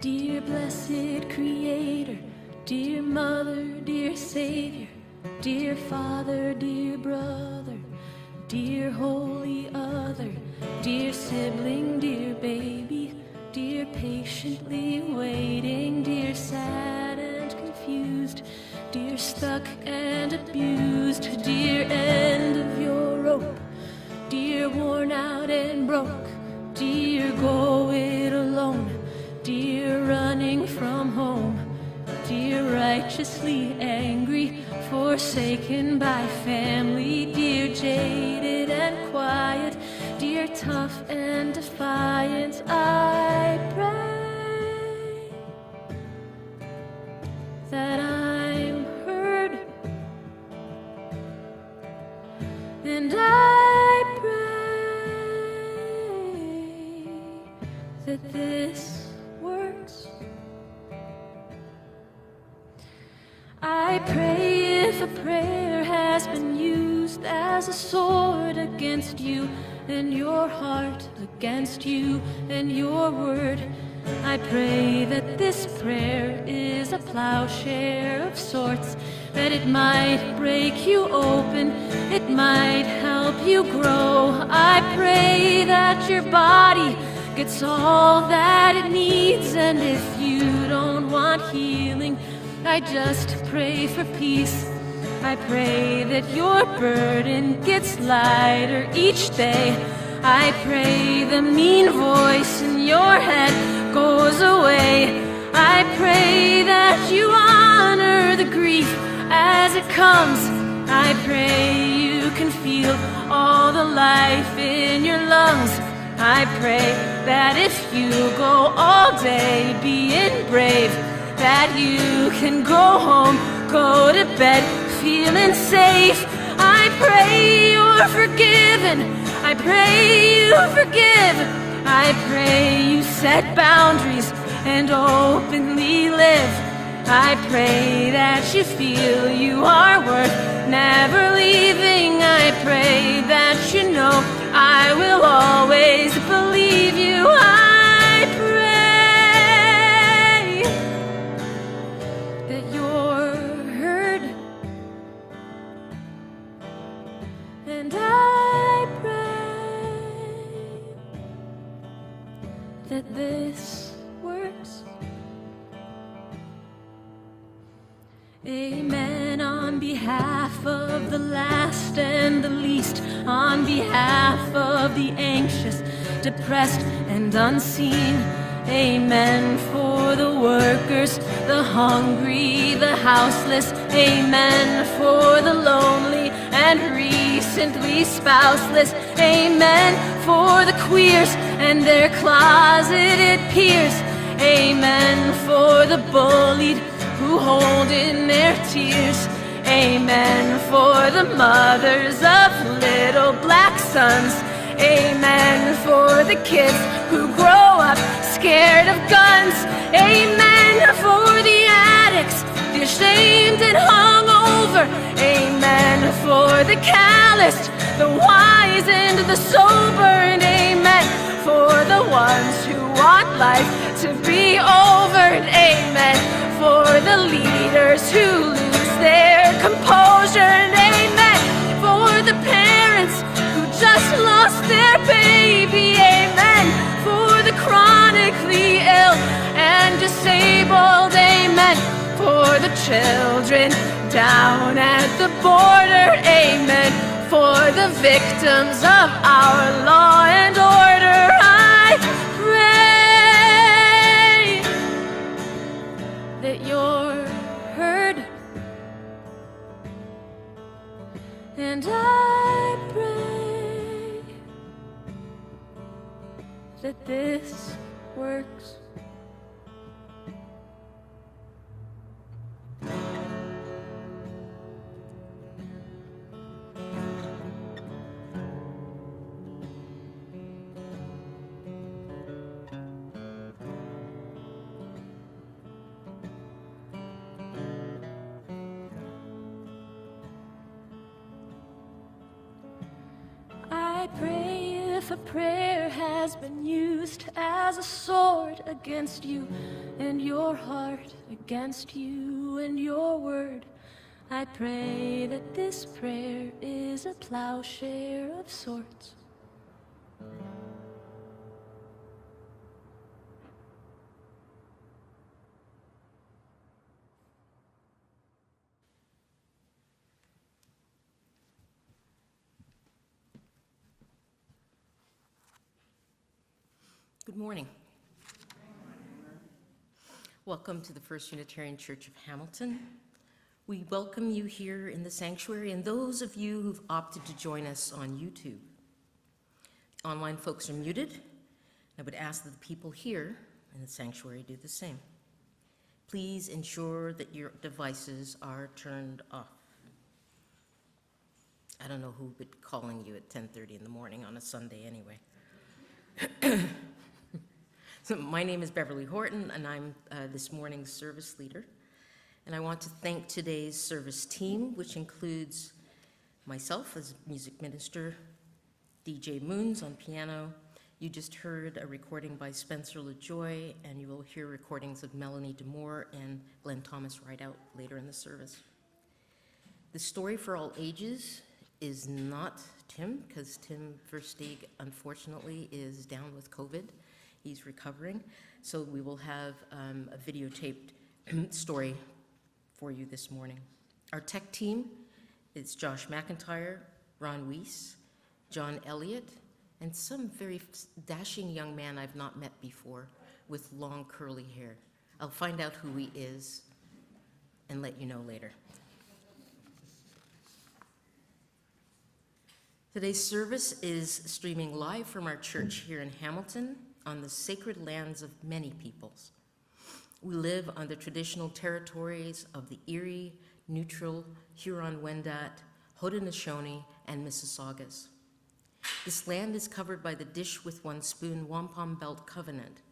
Dear blessed Creator, dear Mother, dear Savior, dear Father, dear brother, dear holy other, dear sibling, dear baby, dear patiently waiting, dear sad and confused, dear stuck and abused, dear end of your rope, dear worn out and broke, dear go it alone, dear running from home, dear righteously angry, forsaken by family, dear jaded and quiet, dear tough and defiant, I pray that I'm heard, and I pray that this works. I pray if a prayer has been used as a sword against you and your heart, against you and your word, I pray that this prayer is a plowshare of sorts, that it might break you open, it might help you grow. I pray that your body gets all that it needs, and if you don't want healing, I just pray for peace. I pray that your burden gets lighter each day. I pray the mean voice in your head goes away. I pray that you honor the grief as it comes. I pray you can feel all the life in your lungs. I pray that if you go all day being brave, that you can go home, go to bed feeling safe. I pray you're forgiven. I pray you forgive. I pray you set boundaries and openly live. I pray that you feel you are worth never leaving. I pray that you know I will always believe you. I pray that you're heard, and I pray that this works. Amen. On behalf of the last and the least, on behalf of the anxious, depressed, and unseen. Amen. For the workers, the hungry, the houseless. Amen. For the lonely and recently spouseless. Amen. For the queers and their closeted peers. Amen. For the bullied who hold in their tears. Amen. For the mothers of little black sons. Amen. For the kids who grow up scared of guns. Amen. For the addicts, the ashamed and hungover. Amen. For the calloused, the wise and the sober. And amen. For the ones who want life to be over. And amen. For the leaders who lose their composure. And amen. For the parents who just lost their baby. Amen. For the chronically ill and disabled. Amen. For the children down at the border. Amen. For the victims of our law and order. I pray that you're heard, and I pray that this works. I pray if if a prayer has been used as a sword against you and your heart, against you and your word, I pray that this prayer is a plowshare of sorts. Good morning. Welcome to the First Unitarian Church of Hamilton. We welcome you here in the sanctuary and those of you who've opted to join us on YouTube. Online folks are muted. I would ask that the people here in the sanctuary do the same. Please ensure that your devices are turned off. I don't know who would be calling you at 10:30 in the morning on a Sunday anyway. So my name is Beverly Horton, and I'm this morning's service leader. And I want to thank today's service team, which includes myself as music minister, DJ Moons on piano. You just heard a recording by Spencer LaJoy, and you will hear recordings of Melanie DeMoore and Glenn Thomas Rideout later in the service. The story for all ages is not Tim, because Tim Versteeg, unfortunately, is down with COVID. He's recovering, so we will have a videotaped story for you this morning. Our tech team is Josh McIntyre, Ron Weiss, John Elliott, and some very dashing young man I've not met before with long curly hair. I'll find out who he is and let you know later. Today's service is streaming live from our church here in Hamilton on the sacred lands of many peoples. We live on the traditional territories of the Erie, Neutral, Huron-Wendat, Haudenosaunee, and Mississaugas. This land is covered by the Dish with One Spoon Wampum Belt Covenant,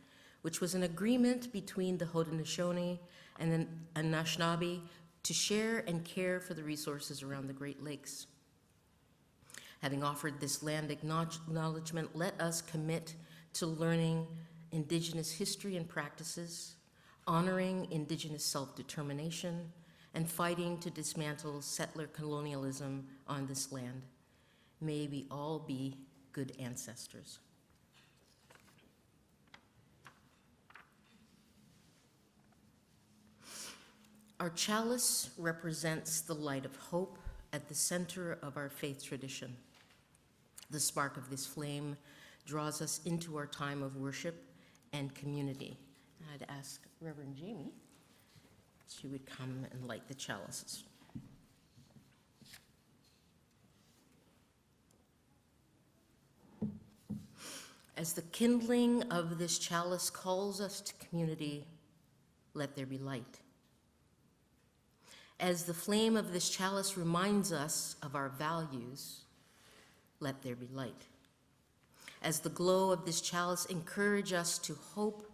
which was an agreement between the Haudenosaunee and the Anishinaabe to share and care for the resources around the Great Lakes. Having offered this land acknowledgement, let us commit to learning Indigenous history and practices, honoring Indigenous self-determination, and fighting to dismantle settler colonialism on this land. May we all be good ancestors. Our chalice represents the light of hope at the center of our faith tradition. The spark of this flame draws us into our time of worship and community. I'd ask Reverend Jamie if she would come and light the chalices. As the kindling of this chalice calls us to community, let there be light. As the flame of this chalice reminds us of our values, let there be light. As the glow of this chalice encourages us to hope,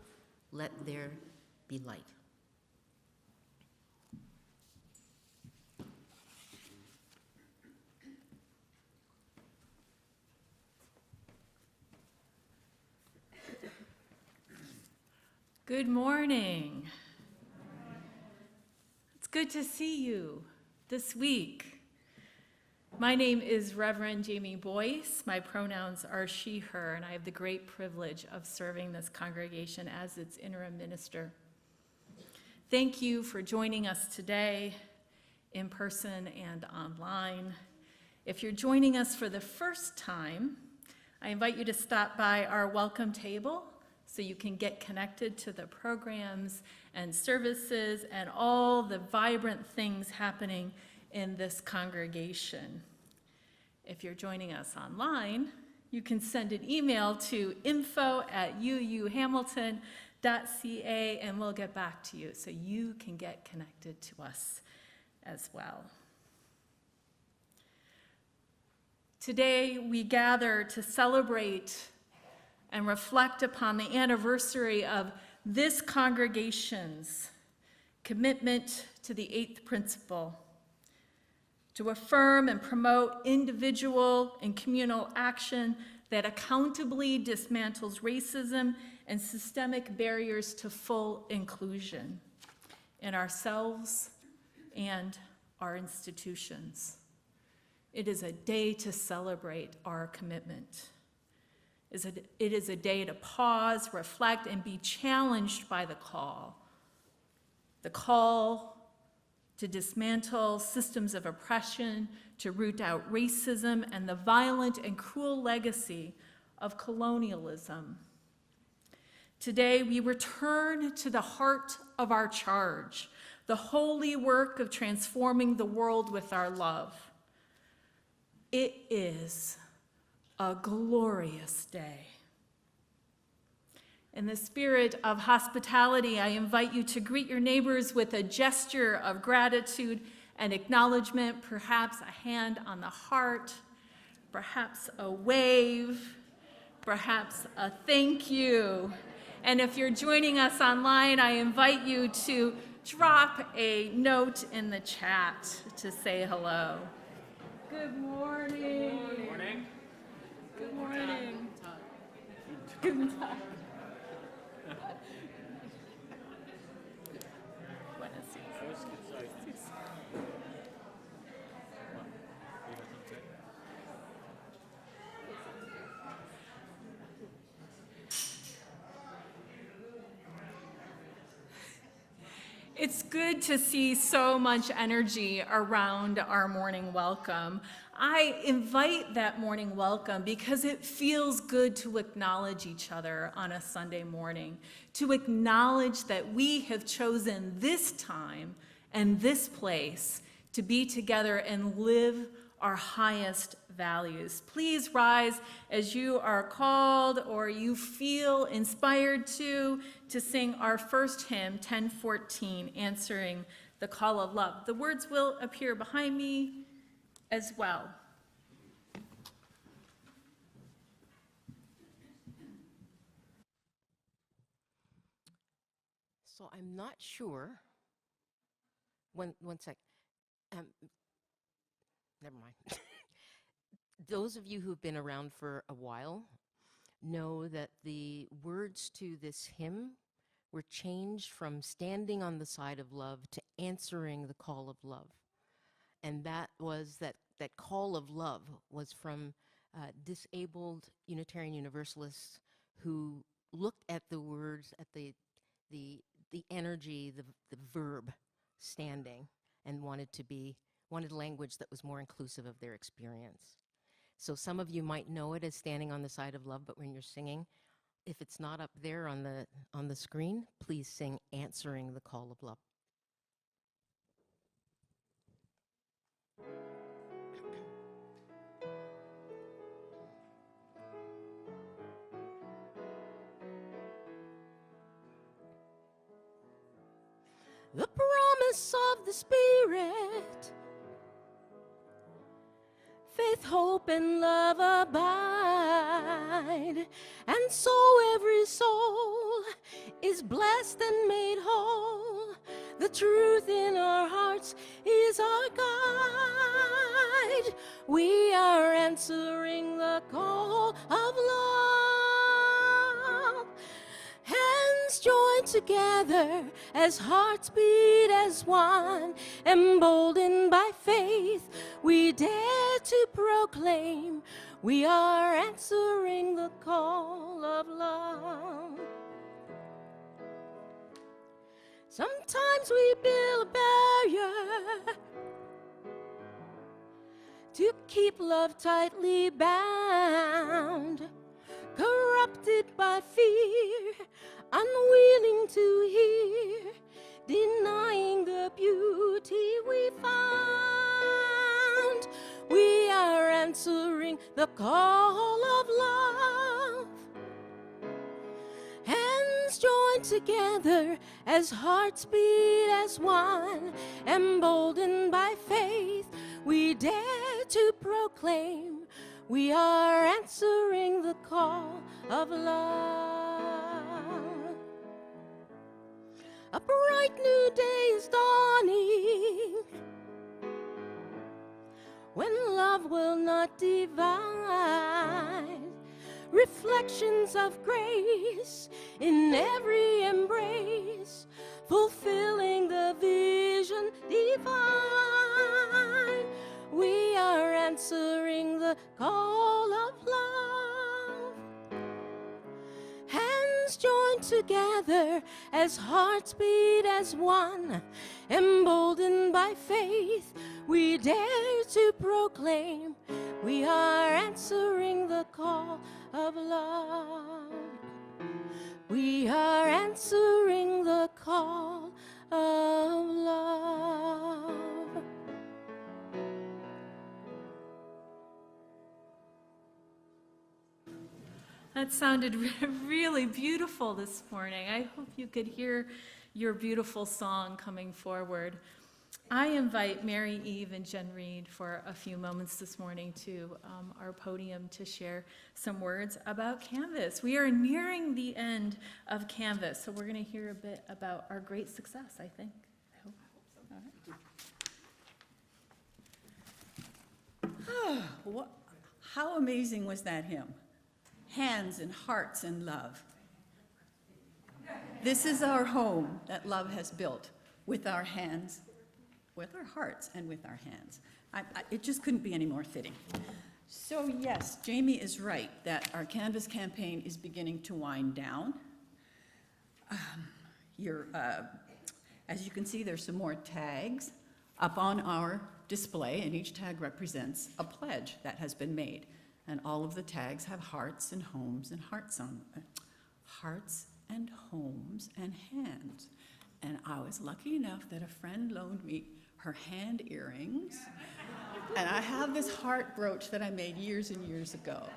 let there be light. Good morning. It's good to see you this week. My name is Reverend Jamie Boyce. My pronouns are she, her, and I have the great privilege of serving this congregation as its interim minister. Thank you for joining us today in person and online. If you're joining us for the first time, I invite you to stop by our welcome table so you can get connected to the programs and services and all the vibrant things happening in this congregation. If you're joining us online, you can send an email to info@uuhamilton.ca and we'll get back to you so you can get connected to us as well. Today we gather to celebrate and reflect upon the anniversary of this congregation's commitment to the eighth principle, to affirm and promote individual and communal action that accountably dismantles racism and systemic barriers to full inclusion in ourselves and our institutions. It is a day to celebrate our commitment. It is a day to pause, reflect, and be challenged by the call to dismantle systems of oppression, to root out racism and the violent and cruel legacy of colonialism. Today, we return to the heart of our charge, the holy work of transforming the world with our love. It is a glorious day. In the spirit of hospitality, I invite you to greet your neighbors with a gesture of gratitude and acknowledgement, perhaps a hand on the heart, perhaps a wave, perhaps a thank you. And if you're joining us online, I invite you to drop a note in the chat to say hello. Good morning. Good morning. Good morning. Guten Tag. It's good to see so much energy around our morning welcome. I invite that morning welcome because it feels good to acknowledge each other on a Sunday morning, to acknowledge that we have chosen this time and this place to be together and live our highest values. Please rise as you are called or you feel inspired to sing our first hymn, 1014, Answering the Call of Love. The words will appear behind me as well. So I'm not sure. One sec. Never mind. Those of you who've been around for a while know that the words to this hymn were changed from standing on the side of love to answering the call of love. And that was that call of love was from disabled Unitarian Universalists who looked at the words, at the energy, the verb standing, and wanted language that was more inclusive of their experience. So some of you might know it as standing on the side of love, but when you're singing, if it's not up there on the screen, please sing Answering the Call of Love. The promise of the Spirit, faith, hope, and love abide, and so every soul is blessed and made whole. The truth in our hearts is our guide. We are answering the call of love. Hands joined together as hearts beat as one, emboldened by faith, we dare to proclaim we are answering the call of love. Sometimes we build a barrier to keep love tightly bound, corrupted by fear, unwilling to hear, denying the beauty we found. We are answering the call of love. Hands joined together as hearts beat as one, emboldened by faith, we dare to proclaim we are answering the call of love. A bright new day is dawning, when love will not divide. reflections of grace in every embrace, fulfilling the vision divine. We are answering the call of love. Hands joined together as hearts beat as one, emboldened by faith, we dare to proclaim we are answering the call of love. We are answering the call of love. That sounded really beautiful this morning. I hope you could hear your beautiful song coming forward. I invite Mary Eve and Jen Reed for a few moments this morning to our podium to share some words about Canvas. We are nearing the end of Canvas, so we're going to hear a bit about our great success, I think. I hope so. All right. How amazing was that hymn? Hands and hearts and love. This is our home that love has built with our hands, with our hearts, and with our hands. It just couldn't be any more fitting. So yes, Jamie is right that our Canvas campaign is beginning to wind down. As you can see, there's some more tags up on our display, and each tag represents a pledge that has been made. And all of the tags have hearts and homes and hearts on them. Hearts and homes and hands. And I was lucky enough that a friend loaned me her hand earrings. And I have this heart brooch that I made years and years ago.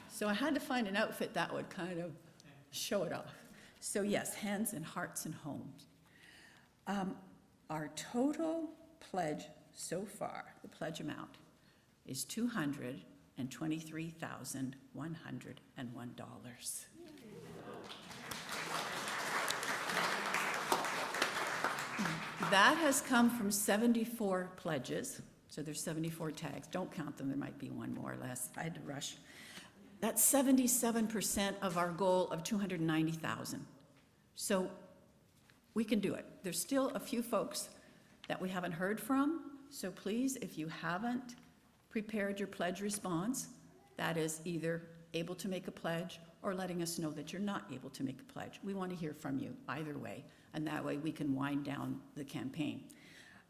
So I had to find an outfit that would kind of show it off. So yes, hands and hearts and homes. Our total pledge so far, the pledge amount, is $223,101. That has come from 74 pledges, so there's 74 tags. Don't count them, there might be one more or less. I had to rush. That's 77% of our goal of 290,000. So we can do it. There's still a few folks that we haven't heard from, so please, if you haven't prepared your pledge response, that is either able to make a pledge or letting us know that you're not able to make a pledge. We want to hear from you either way, and that way we can wind down the campaign.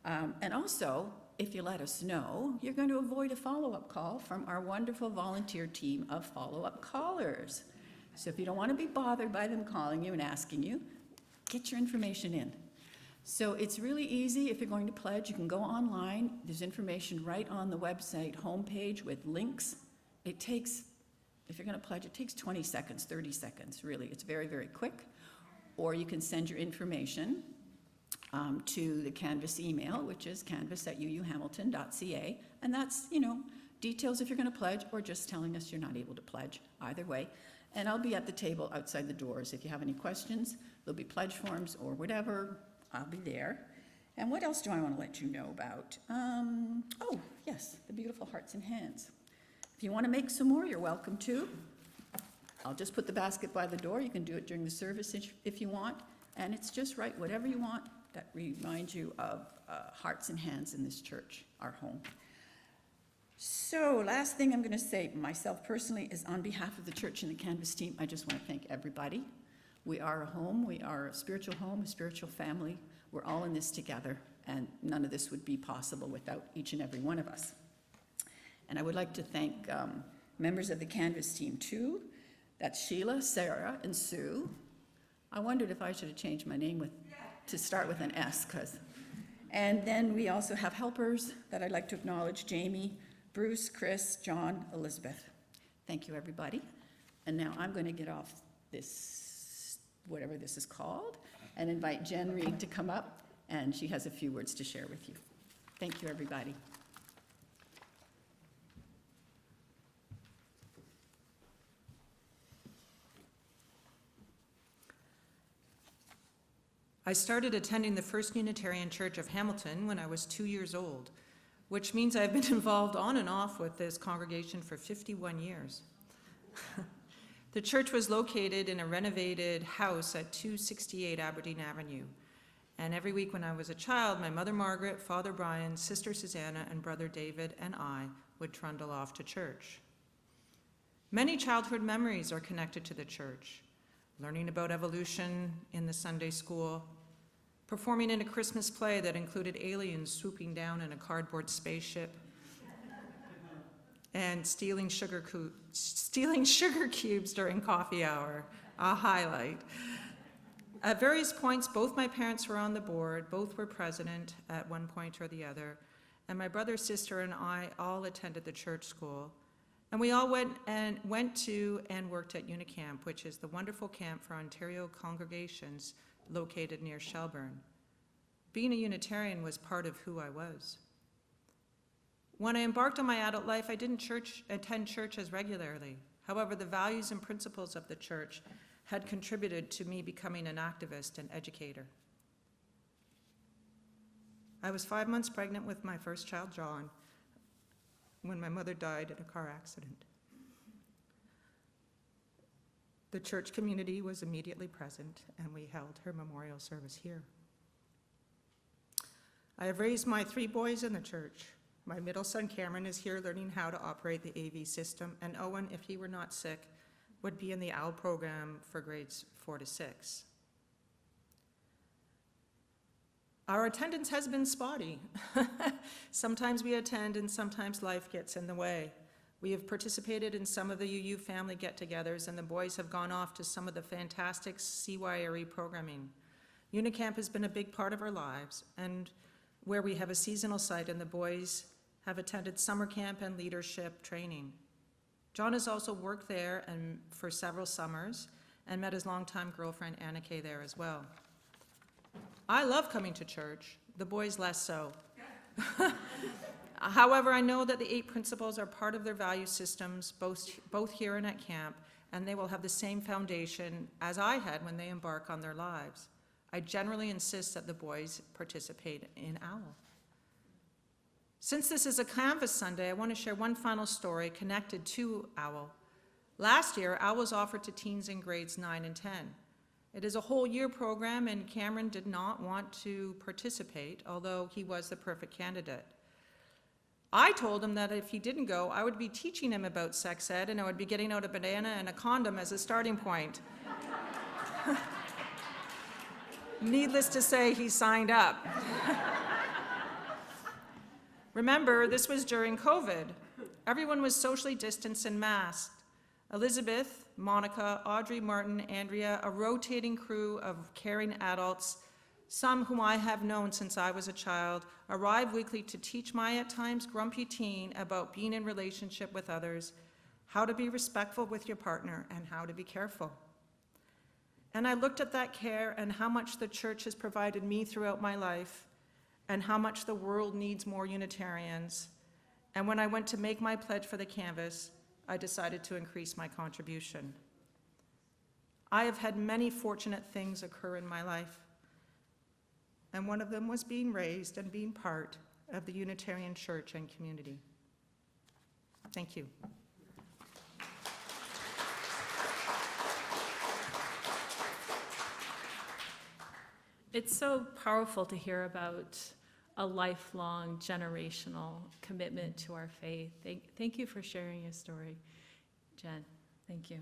And also, if you let us know, you're going to avoid a follow-up call from our wonderful volunteer team of follow-up callers. So if you don't want to be bothered by them calling you and asking you, get your information in. So it's really easy. If you're going to pledge, you can go online. There's information right on the website homepage with links. It takes, if you're going to pledge, it takes 20 seconds, 30 seconds, really. It's very, very quick. Or you can send your information to the Canvas email, which is canvas@uuhamilton.ca. And that's, details if you're going to pledge or just telling us you're not able to pledge, either way. And I'll be at the table outside the doors. If you have any questions, there'll be pledge forms or whatever. I'll be there. And what else do I want to let you know about? Oh, yes, the beautiful hearts and hands. If you want to make some more, you're welcome to. I'll just put the basket by the door. You can do it during the service if you want. And it's just write whatever you want that reminds you of hearts and hands in this church, our home. So last thing I'm going to say, myself personally, is on behalf of the church and the Canvas team, I just want to thank everybody. We are a home. We are a spiritual home, a spiritual family. We're all in this together, and none of this would be possible without each and every one of us. And I would like to thank members of the Canvas team, too. That's Sheila, Sarah, and Sue. I wondered if I should have changed my name to start with an S. And then we also have helpers that I'd like to acknowledge: Jamie, Bruce, Chris, John, Elizabeth. Thank you, everybody. And now I'm going to get off this, whatever this is called, and invite Jen Reed to come up, and she has a few words to share with you. Thank you, everybody. I started attending the First Unitarian Church of Hamilton when I was 2 years old, which means I've been involved on and off with this congregation for 51 years. The church was located in a renovated house at 268 Aberdeen Avenue. And every week when I was a child, my mother Margaret, Father Brian, Sister Susanna, and Brother David and I would trundle off to church. Many childhood memories are connected to the church. Learning about evolution in the Sunday school, performing in a Christmas play that included aliens swooping down in a cardboard spaceship, and stealing sugar cubes during coffee hour, a highlight. At various points, both my parents were on the board, both were president at one point or the other, and my brother, sister, and I all attended the church school. And we all went to and worked at Unicamp, which is the wonderful camp for Ontario congregations located near Shelburne. Being a Unitarian was part of who I was. When I embarked on my adult life, I didn't attend church as regularly. However, the values and principles of the church had contributed to me becoming an activist and educator. I was 5 months pregnant with my first child, John, when my mother died in a car accident. The church community was immediately present, and we held her memorial service here. I have raised my 3 boys in the church. My middle son, Cameron, is here learning how to operate the AV system, and Owen, if he were not sick, would be in the OWL program for grades 4 to 6. Our attendance has been spotty. Sometimes we attend and sometimes life gets in the way. We have participated in some of the UU family get-togethers, and the boys have gone off to some of the fantastic CYRE programming. Unicamp has been a big part of our lives, and where we have a seasonal site, and the boys have attended summer camp and leadership training. John has also worked there and for several summers and met his longtime girlfriend Anna Kay there as well. I love coming to church, the boys less so. However, I know that the 8 principles are part of their value systems, both here and at camp, and they will have the same foundation as I had when they embark on their lives. I generally insist that the boys participate in OWL. Since this is a Canvas Sunday, I want to share one final story connected to OWL. Last year, OWL was offered to teens in grades 9 and 10. It is a whole year program, and Cameron did not want to participate, although he was the perfect candidate. I told him that if he didn't go, I would be teaching him about sex ed, and I would be getting out a banana and a condom as a starting point. Needless to say, he signed up. Remember, this was during COVID. Everyone was socially distanced and masked. Elizabeth, Monica, Audrey, Martin, Andrea, a rotating crew of caring adults, some whom I have known since I was a child, arrive weekly to teach my at times grumpy teen about being in relationship with others, how to be respectful with your partner, and how to be careful. And I looked at that care and how much the church has provided me throughout my life, and how much the world needs more Unitarians. And when I went to make my pledge for the Canvas, I decided to increase my contribution. I have had many fortunate things occur in my life, and one of them was being raised and being part of the Unitarian Church and community. Thank you. It's so powerful to hear about a lifelong generational commitment to our faith. Thank you for sharing your story, Jen. Thank you.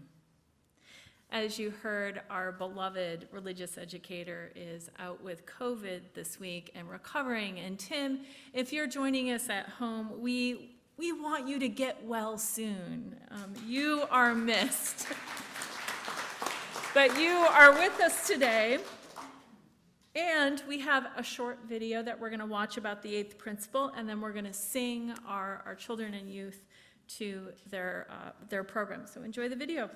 As you heard, our beloved religious educator is out with COVID this week and recovering. And Tim, if you're joining us at home, we want you to get well soon. You are missed. But you are with us today. And we have a short video that we're going to watch about the 8th principle, and then we're going to sing our children and youth to their program. So enjoy the video.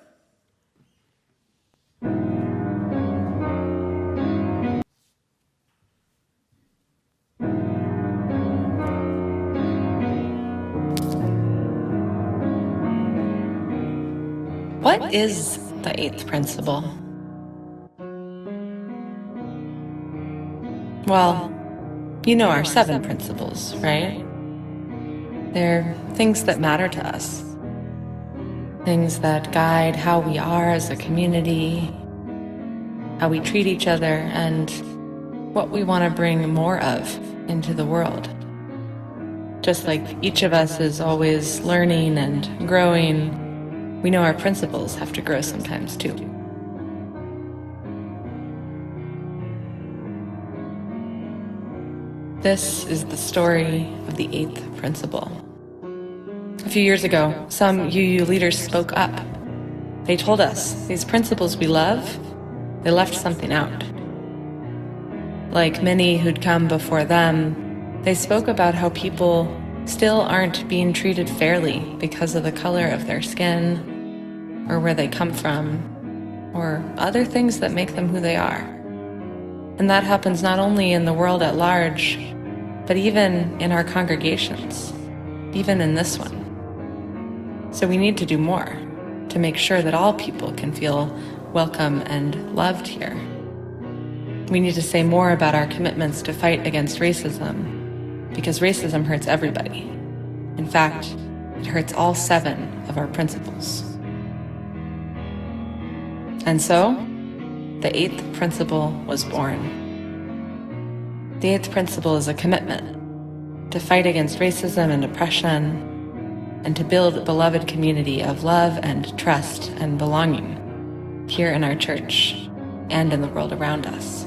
What is the 8th principle? Well, you know our 7 principles, right? They're things that matter to us. things that guide how we are as a community, how we treat each other, and what we want to bring more of into the world. Just like each of us is always learning and growing, we know our principles have to grow sometimes too. This is the story of the 8th principle. A few years ago, some UU leaders spoke up. They told us these principles we love, they left something out. Like many who'd come before them, they spoke about how people still aren't being treated fairly because of the color of their skin, or where they come from, or other things that make them who they are. And that happens not only in the world at large, but even in our congregations, even in this one. So we need to do more to make sure that all people can feel welcome and loved here. We need to say more about our commitments to fight against racism, because racism hurts everybody. In fact, it hurts all 7 of our principles. And so, the 8th principle was born. The 8th principle is a commitment to fight against racism and oppression, and to build a beloved community of love and trust and belonging here in our church and in the world around us.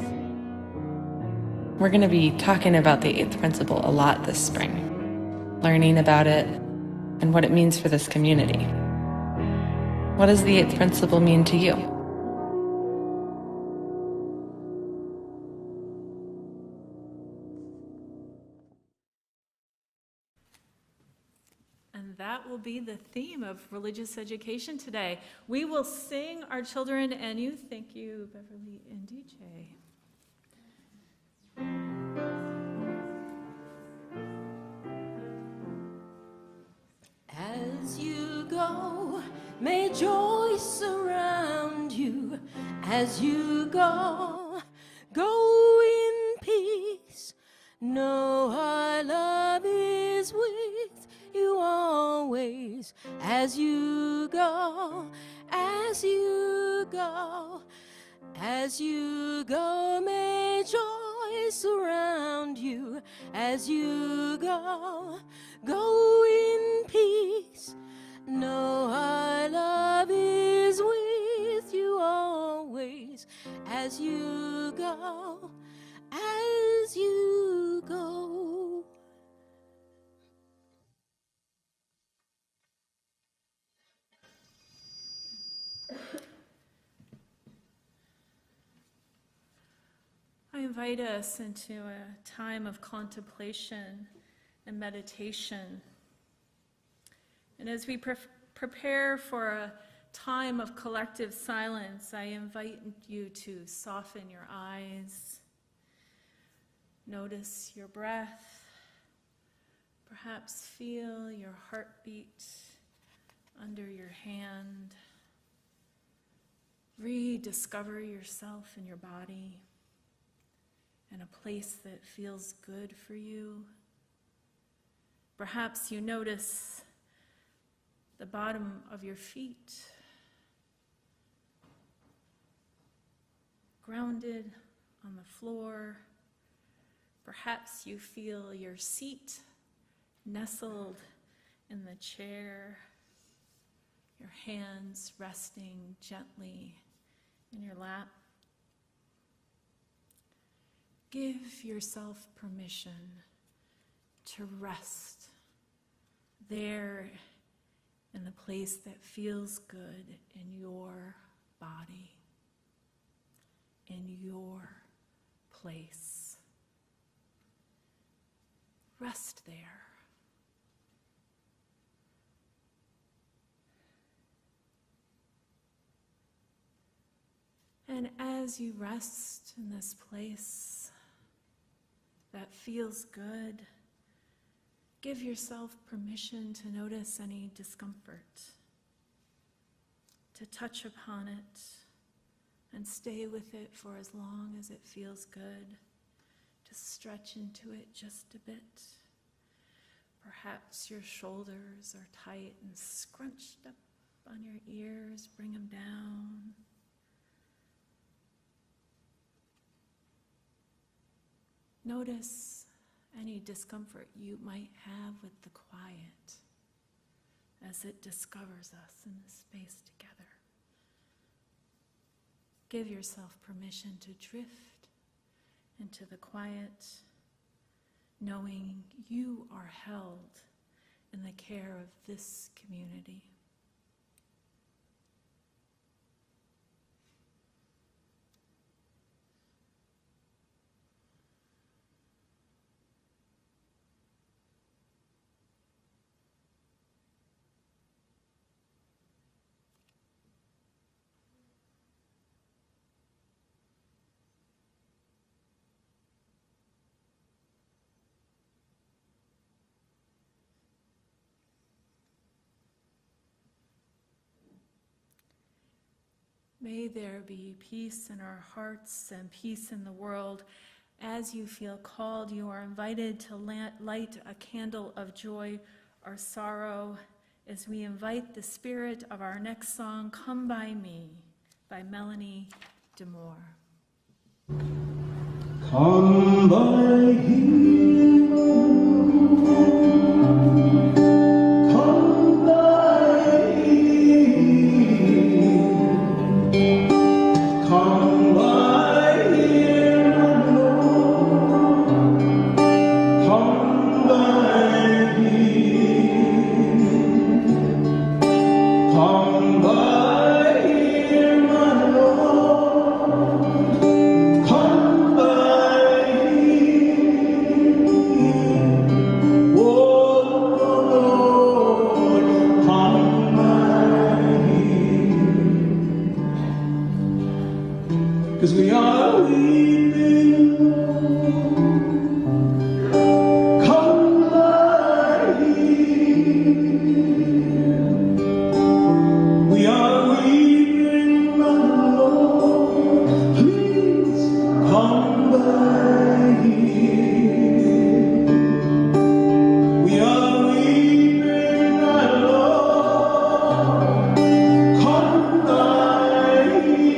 We're going to be talking about the 8th principle a lot this spring, learning about it and what it means for this community. What does the 8th principle mean to you? And that will be the theme of religious education today. We will sing our children and youth. Thank you, Beverly and DJ. As you go, may joy surround you. As you go, go in peace. Know our love is with you always. As you go, as you go, as you go, may joy surround you. As you go, go in peace. Know our love is with you always. As you go, as you go. I invite us into a time of contemplation and meditation. And as we prepare for a time of collective silence, I invite you to soften your eyes, notice your breath, perhaps feel your heartbeat under your hand, rediscover yourself in your body, in a place that feels good for you. Perhaps you notice the bottom of your feet grounded on the floor. Perhaps you feel your seat nestled in the chair, your hands resting gently in your lap. Give yourself permission to rest there in the place that feels good in your body, in your place. Rest there. And as you rest in this place that feels good, give yourself permission to notice any discomfort, to touch upon it and stay with it for as long as it feels good, to stretch into it just a bit. Perhaps your shoulders are tight and scrunched up on your ears, bring them down. Notice any discomfort you might have with the quiet as it discovers us in this space together. Give yourself permission to drift into the quiet, knowing you are held in the care of this community. May there be peace in our hearts and peace in the world. As you feel called, you are invited to light a candle of joy or sorrow as we invite the spirit of our next song, Come By Me, by Melanie DeMore. Come by here. Because we are weeping. Come by here. We are weeping, my Lord. Please come by here. We are weeping, my Lord. Come by here.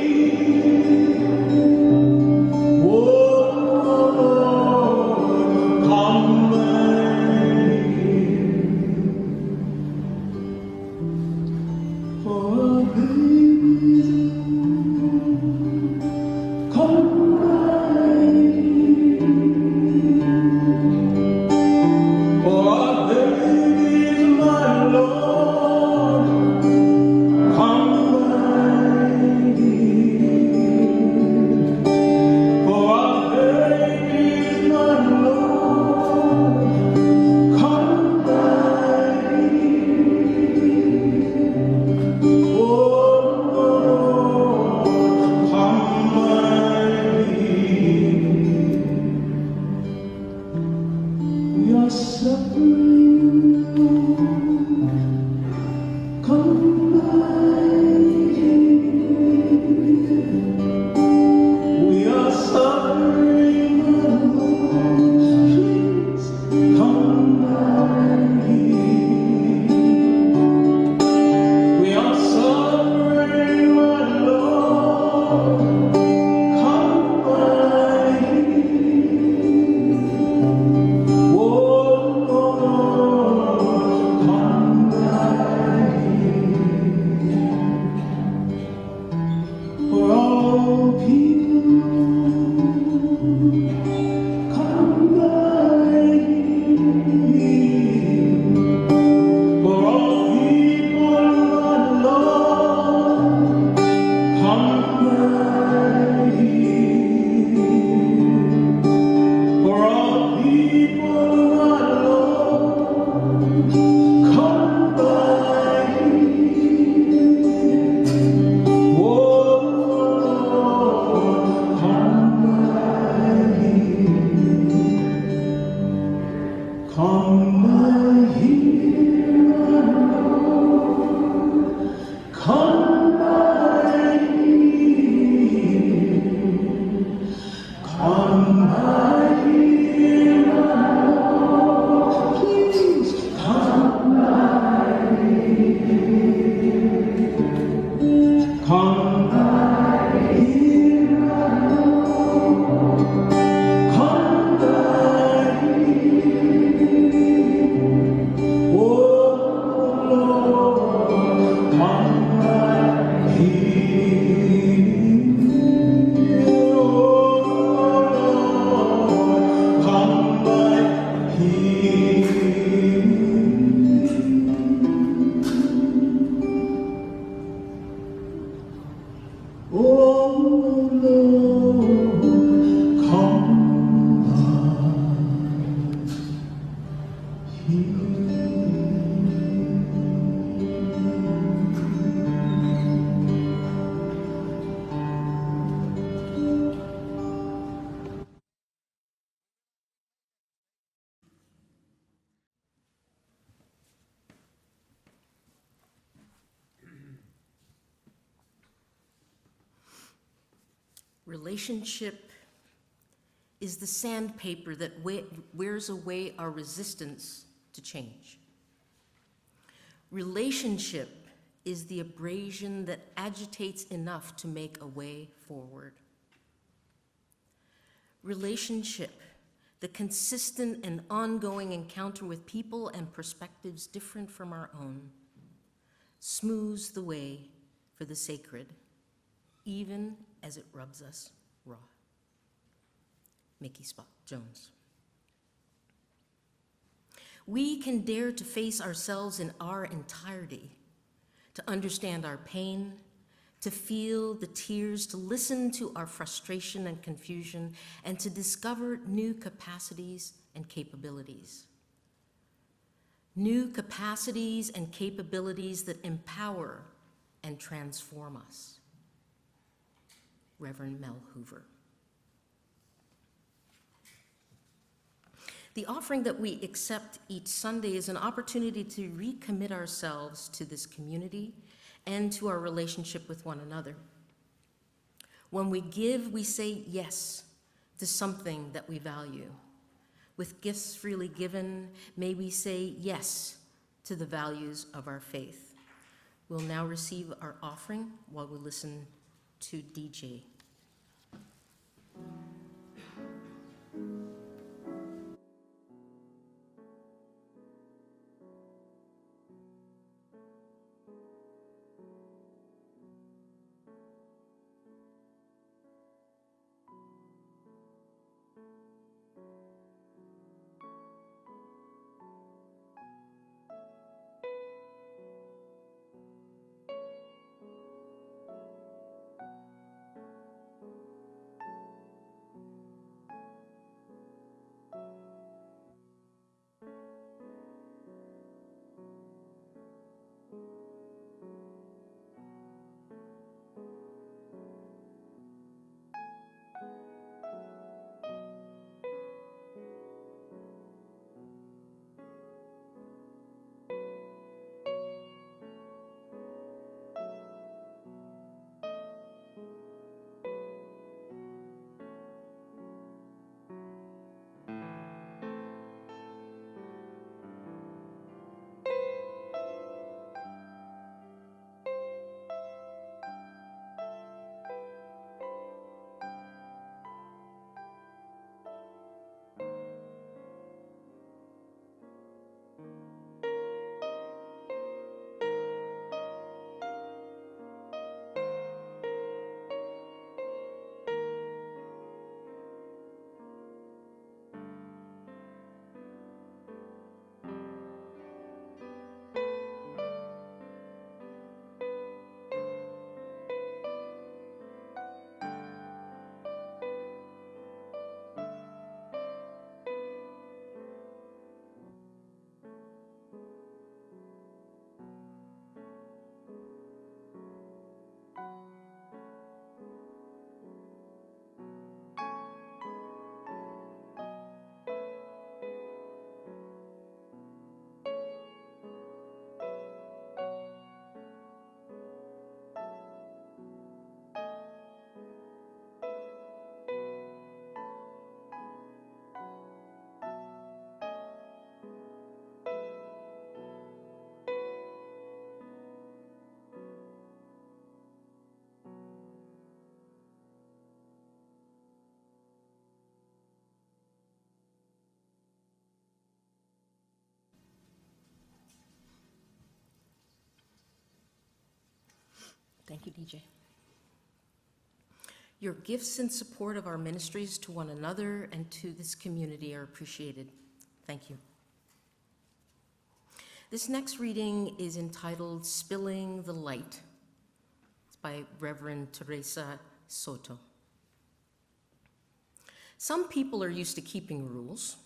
Relationship is the sandpaper that wears away our resistance to change. Relationship is the abrasion that agitates enough to make a way forward. Relationship, the consistent and ongoing encounter with people and perspectives different from our own, smooths the way for the sacred, even as it rubs us raw. Mickey Spot Jones. We can dare to face ourselves in our entirety, to understand our pain, to feel the tears, to listen to our frustration and confusion, and to discover new capacities and capabilities. New capacities and capabilities that empower and transform us. Reverend Mel Hoover. The offering that we accept each Sunday is an opportunity to recommit ourselves to this community and to our relationship with one another. When we give, we say yes to something that we value. With gifts freely given, may we say yes to the values of our faith. We'll now receive our offering while we listen to DJ. Thank you, DJ. Your gifts in support of our ministries to one another and to this community are appreciated. Thank you. This next reading is entitled Spilling the Light. It's by Reverend Teresa Soto. Some people are used to keeping rules,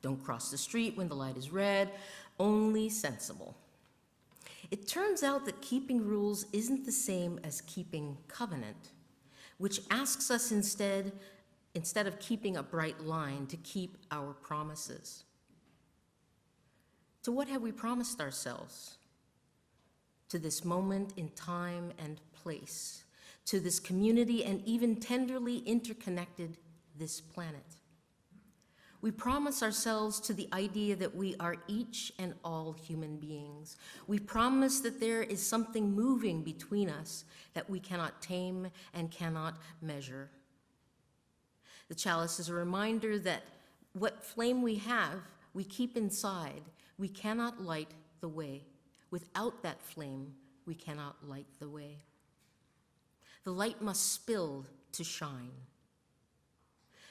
Don't cross the street when the light is red. Only sensible. It turns out that keeping rules isn't the same as keeping covenant, which asks us instead of keeping a bright line, to keep our promises. To what have we promised ourselves? To this moment in time and place, to this community, and even tenderly interconnected this planet. We promise ourselves to the idea that we are each and all human beings. We promise that there is something moving between us that we cannot tame and cannot measure. The chalice is a reminder that what flame we have, we keep inside. We cannot light the way. Without that flame, we cannot light the way. The light must spill to shine.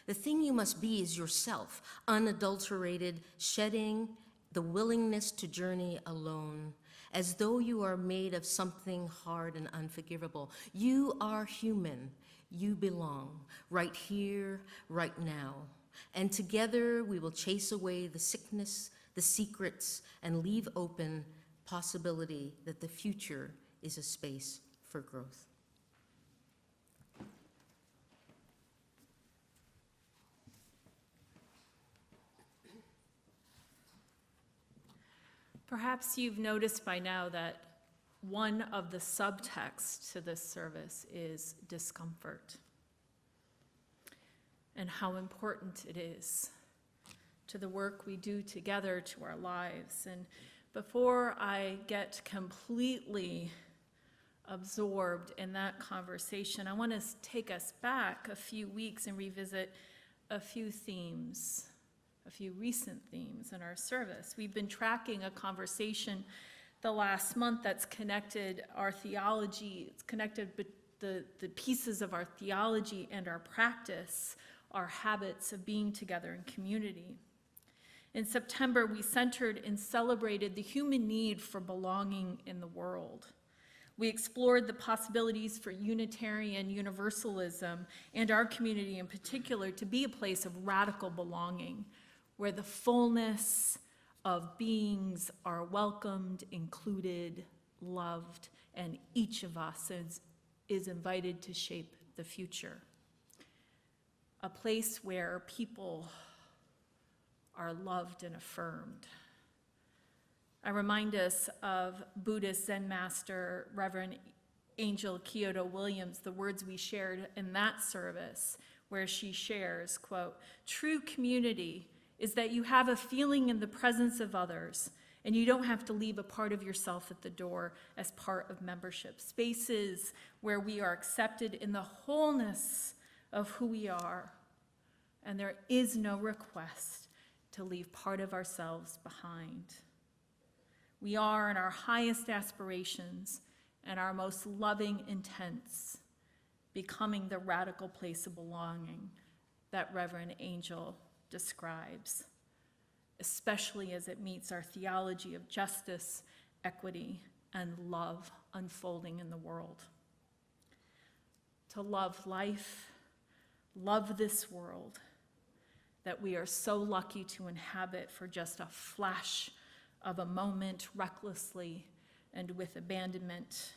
The thing you must be is yourself, unadulterated, shedding the willingness to journey alone, as though you are made of something hard and unforgivable. You are human. You belong, right here, right now. And together we will chase away the sickness, the secrets, and leave open possibility that the future is a space for growth. Perhaps you've noticed by now that one of the subtexts to this service is discomfort, and how important it is to the work we do together, to our lives. And before I get completely absorbed in that conversation, I want to take us back a few weeks and revisit a few themes, a few recent themes in our service. We've been tracking a conversation the last month that's connected our theology, it's connected the pieces of our theology and our practice, our habits of being together in community. In September, we centered and celebrated the human need for belonging in the world. We explored the possibilities for Unitarian Universalism and our community in particular to be a place of radical belonging, where the fullness of beings are welcomed, included, loved, and each of us is invited to shape the future. A place where people are loved and affirmed. I remind us of Buddhist Zen master Reverend Angel Kyoto Williams, the words we shared in that service, where she shares, quote, "True community is that you have a feeling in the presence of others, and you don't have to leave a part of yourself at the door as part of membership. Spaces where we are accepted in the wholeness of who we are, and there is no request to leave part of ourselves behind. We are in our highest aspirations and our most loving intents, becoming the radical place of belonging that Reverend Angel describes, especially as it meets our theology of justice, equity, and love unfolding in the world. To love life, love this world that we are so lucky to inhabit for just a flash of a moment, recklessly and with abandonment,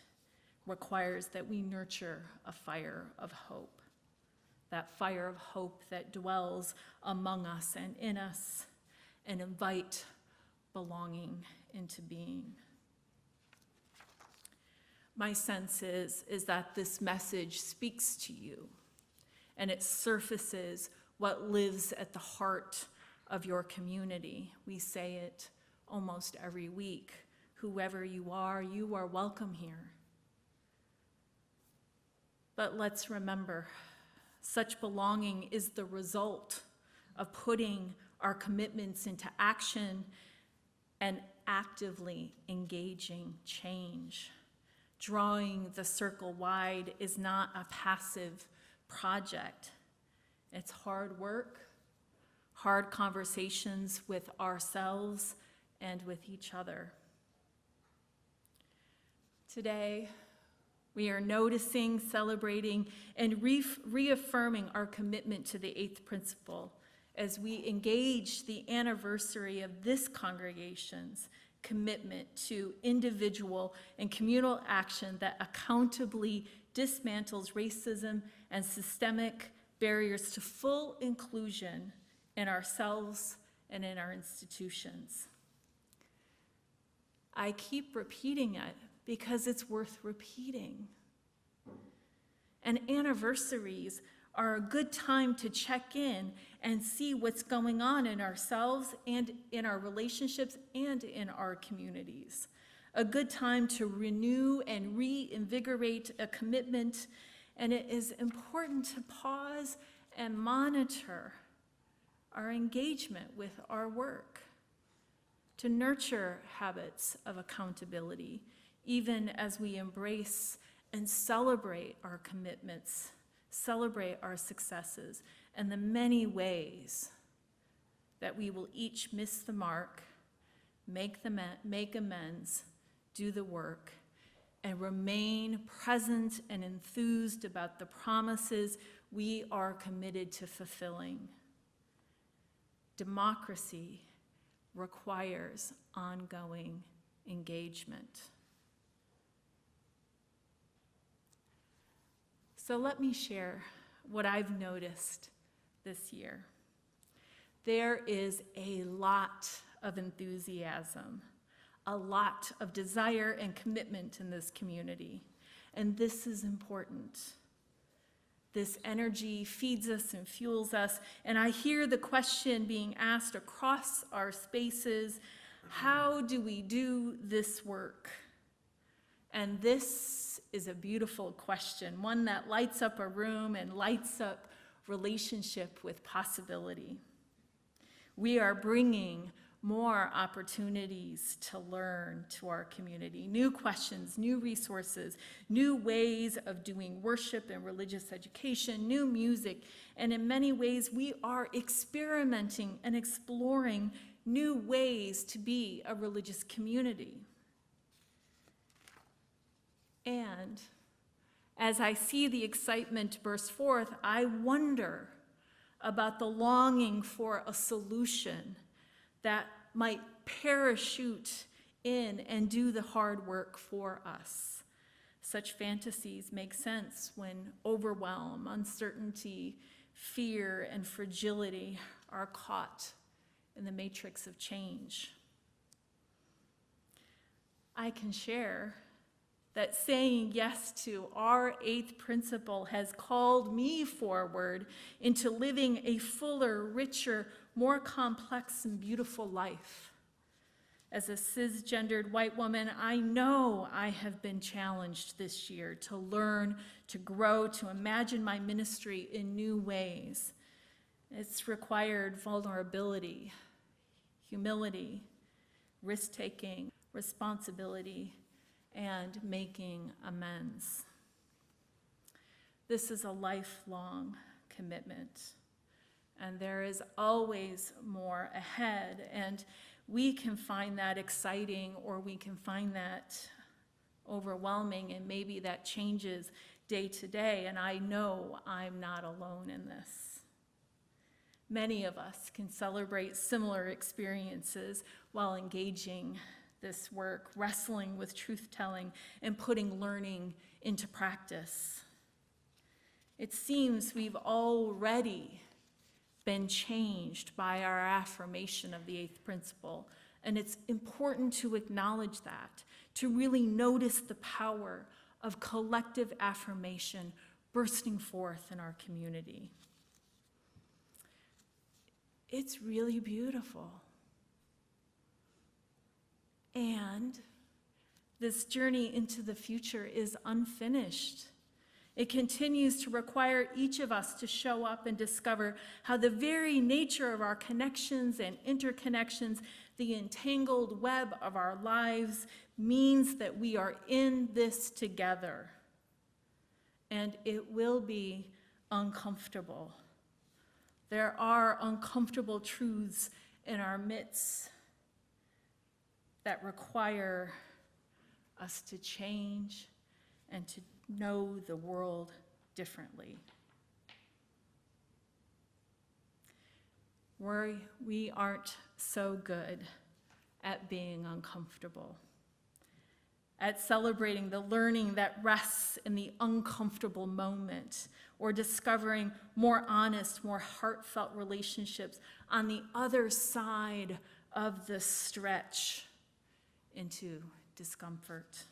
requires that we nurture a fire of hope. That fire of hope that dwells among us and in us, and invite belonging into being. My sense is that this message speaks to you, and it surfaces what lives at the heart of your community. We say it almost every week. Whoever you are welcome here. But let's remember, such belonging is the result of putting our commitments into action and actively engaging change. Drawing the circle wide is not a passive project. It's hard work, hard conversations with ourselves and with each other. Today, we are noticing, celebrating, and reaffirming our commitment to the eighth principle as we engage the anniversary of this congregation's commitment to individual and communal action that accountably dismantles racism and systemic barriers to full inclusion in ourselves and in our institutions. I keep repeating it because it's worth repeating. And anniversaries are a good time to check in and see what's going on in ourselves and in our relationships and in our communities. A good time to renew and reinvigorate a commitment, and it is important to pause and monitor our engagement with our work, to nurture habits of accountability, even as we embrace and celebrate our commitments, celebrate our successes, and the many ways that we will each miss the mark, make amends, do the work, and remain present and enthused about the promises we are committed to fulfilling. Democracy requires ongoing engagement. So let me share what I've noticed this year. There is a lot of enthusiasm, a lot of desire and commitment in this community, and this is important. This energy feeds us and fuels us, and I hear the question being asked across our spaces, how do we do this work? And this is a beautiful question, one that lights up a room and lights up relationship with possibility. We are bringing more opportunities to learn to our community, new questions, new resources, new ways of doing worship and religious education, new music, and in many ways we are experimenting and exploring new ways to be a religious community. And as I see the excitement burst forth, I wonder about the longing for a solution that might parachute in and do the hard work for us. Such fantasies make sense when overwhelm, uncertainty, fear, and fragility are caught in the matrix of change. I can share that saying yes to our 8th principle has called me forward into living a fuller, richer, more complex and beautiful life. As a cisgendered white woman, I know I have been challenged this year to learn, to grow, to imagine my ministry in new ways. It's required vulnerability, humility, risk-taking, responsibility, and making amends. This is a lifelong commitment, and there is always more ahead, and we can find that exciting or we can find that overwhelming, and maybe that changes day to day, and I know I'm not alone in this. Many of us can celebrate similar experiences while engaging this work, wrestling with truth-telling and putting learning into practice. It seems we've already been changed by our affirmation of the 8th principle, and it's important to acknowledge that, to really notice the power of collective affirmation bursting forth in our community. It's really beautiful. And this journey into the future is unfinished. It continues to require each of us to show up and discover how the very nature of our connections and interconnections, the entangled web of our lives, means that we are in this together. And it will be uncomfortable. There are uncomfortable truths in our midst that require us to change and to know the world differently. We aren't so good at being uncomfortable, at celebrating the learning that rests in the uncomfortable moment, or discovering more honest, more heartfelt relationships on the other side of the stretch into discomfort.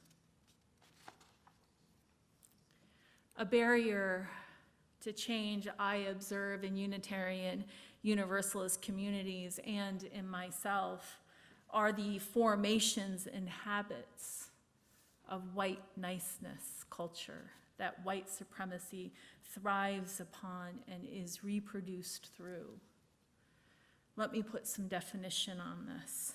A barrier to change I observe in Unitarian Universalist communities and in myself are the formations and habits of white niceness culture that white supremacy thrives upon and is reproduced through. Let me put some definition on this.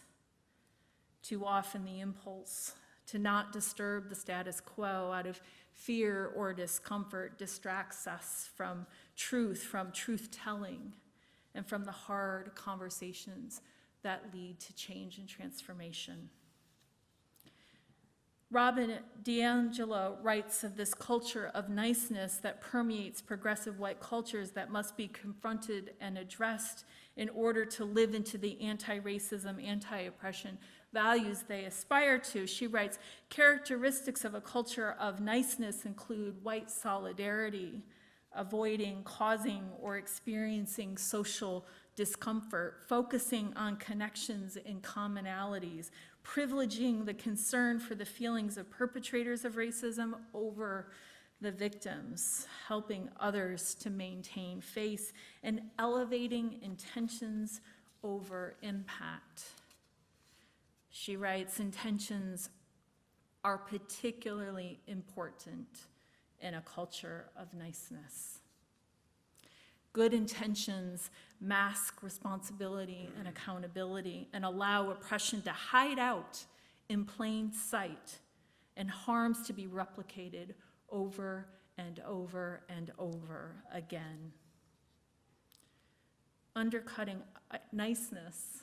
Too often the impulse to not disturb the status quo out of fear or discomfort distracts us from truth-telling, and from the hard conversations that lead to change and transformation. Robin DiAngelo writes of this culture of niceness that permeates progressive white cultures that must be confronted and addressed in order to live into the anti-racism, anti-oppression values they aspire to. She writes, characteristics of a culture of niceness include white solidarity, avoiding, causing, or experiencing social discomfort, focusing on connections and commonalities, privileging the concern for the feelings of perpetrators of racism over the victims, helping others to maintain faith, and elevating intentions over impact. She writes, intentions are particularly important in a culture of niceness. Good intentions mask responsibility and accountability and allow oppression to hide out in plain sight and harms to be replicated over and over and over again. Undercutting niceness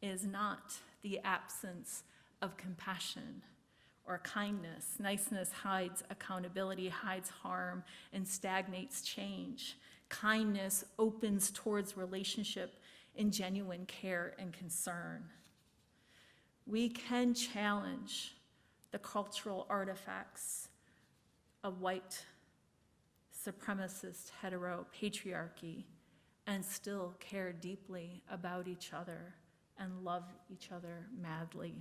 is not the absence of compassion or kindness. Niceness hides accountability, hides harm, and stagnates change. Kindness opens towards relationship and genuine care and concern. We can challenge the cultural artifacts of white supremacist heteropatriarchy and still care deeply about each other and love each other madly.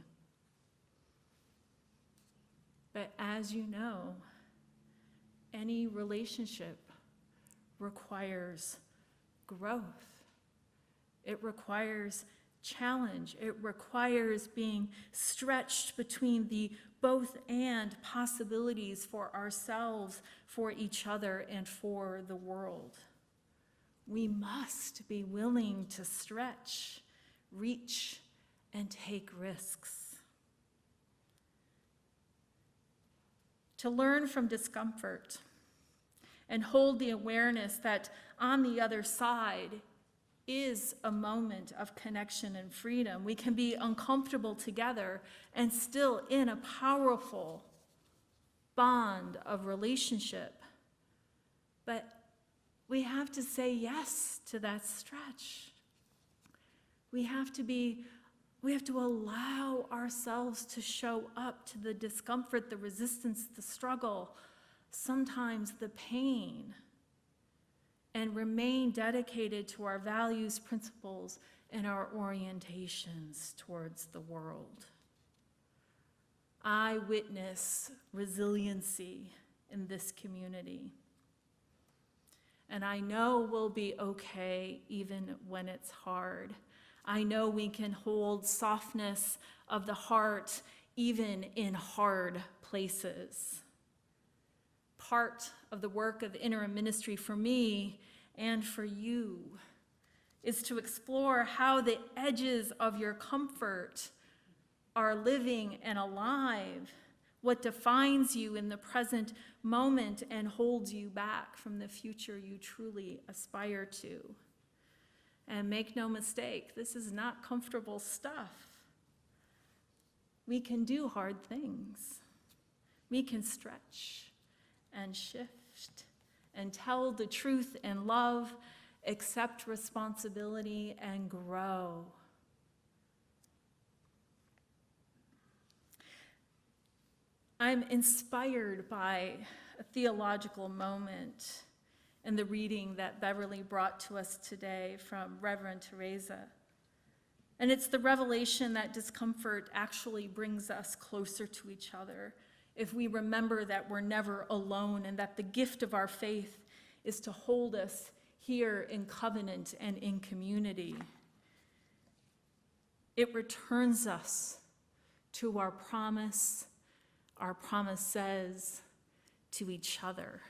But as you know, any relationship requires growth. It requires challenge. It requires being stretched between the both and possibilities for ourselves, for each other, and for the world. We must be willing to stretch, reach, and take risks. To learn from discomfort and hold the awareness that on the other side is a moment of connection and freedom. We can be uncomfortable together and still in a powerful bond of relationship. But we have to say yes to that stretch. We have to allow ourselves to show up to the discomfort, the resistance, the struggle, sometimes the pain, and remain dedicated to our values, principles, and our orientations towards the world. I witness resiliency in this community. And I know we'll be okay even when it's hard. I know we can hold softness of the heart even in hard places. Part of the work of interim ministry for me and for you is to explore how the edges of your comfort are living and alive, what defines you in the present moment and holds you back from the future you truly aspire to. And make no mistake, this is not comfortable stuff. We can do hard things. We can stretch and shift and tell the truth in love accept responsibility, and grow. I'm inspired by a theological moment in the reading that Beverly brought to us today from Reverend Teresa. And it's the revelation that discomfort actually brings us closer to each other if we remember that we're never alone and that the gift of our faith is to hold us here in covenant and in community. It returns us to our promise, our promises to each other,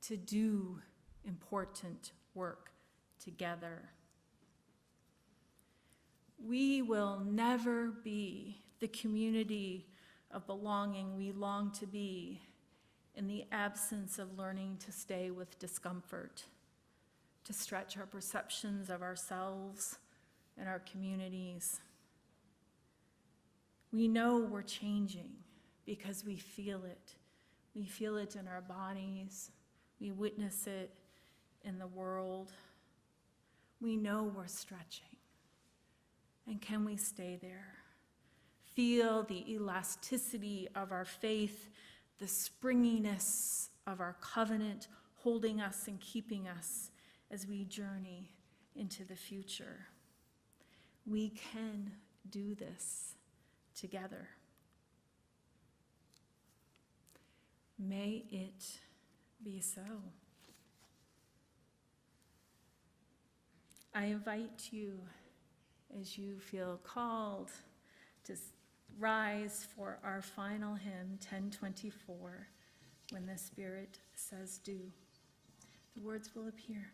to do important work together. We will never be the community of belonging we long to be in the absence of learning to stay with discomfort, to stretch our perceptions of ourselves and our communities. We know we're changing because we feel it. We feel it in our bodies. We witness it in the world. We know we're stretching. And can we stay there? Feel the elasticity of our faith, the springiness of our covenant holding us and keeping us as we journey into the future. We can do this together. May it be so. I invite you, as you feel called, to rise for our final hymn, 1024, When the Spirit Says Do. The words will appear.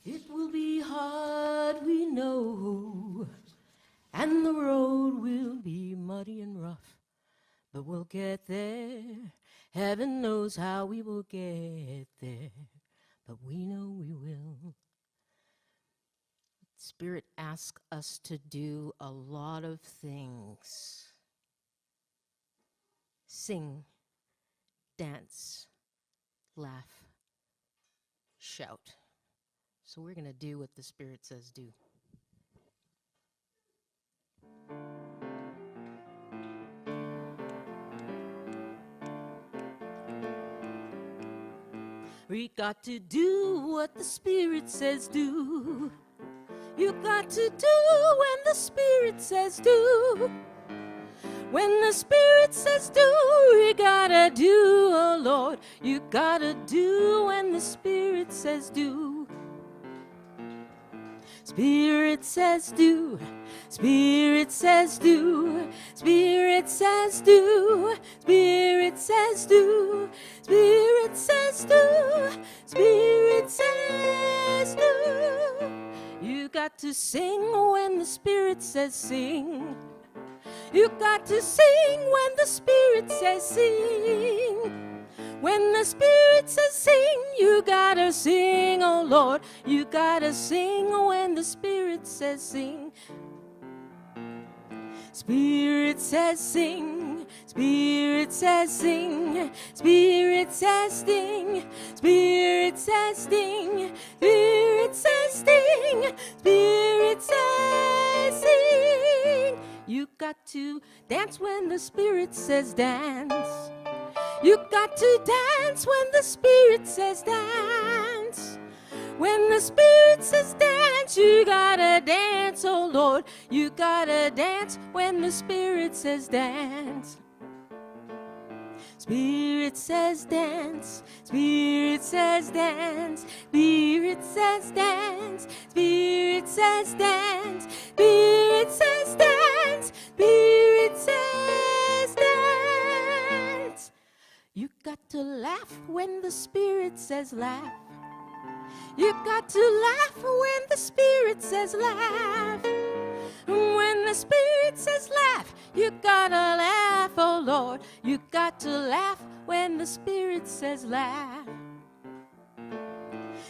It will be hard, we know, and the road will be muddy and rough, but we'll get there. Heaven knows how we will get there, but we know we will. Spirit asks us to do a lot of things. Sing, dance, laugh, shout. So we're going to do what the Spirit says do. We got to do what the Spirit says do. You got to do when the Spirit says do. When the Spirit says do, you gotta do, oh Lord. You gotta do when the Spirit says do. Spirit says do, Spirit says do, Spirit says do, Spirit says do, Spirit says do, Spirit says do. You got to sing when the Spirit says sing. You got to sing when the Spirit says sing. When the Spirit says sing, you gotta sing, oh Lord. You gotta sing when the Spirit says sing. Spirit says sing, Spirit says sing, Spirit says sting, Spirit says sting, Spirit says sting, Spirit says sing. You got to dance when the Spirit says dance. You got to dance when the Spirit says dance. When the Spirit says dance, you gotta dance, oh Lord. You gotta dance when the Spirit says dance. Spirit says dance, Spirit says dance, Spirit says dance, Spirit says dance, Spirit says dance, Spirit says dance. You got to laugh when the Spirit says laugh. You got to laugh when the Spirit says laugh. When the Spirit says laugh, you gotta laugh, oh Lord. You got to laugh when the Spirit says laugh.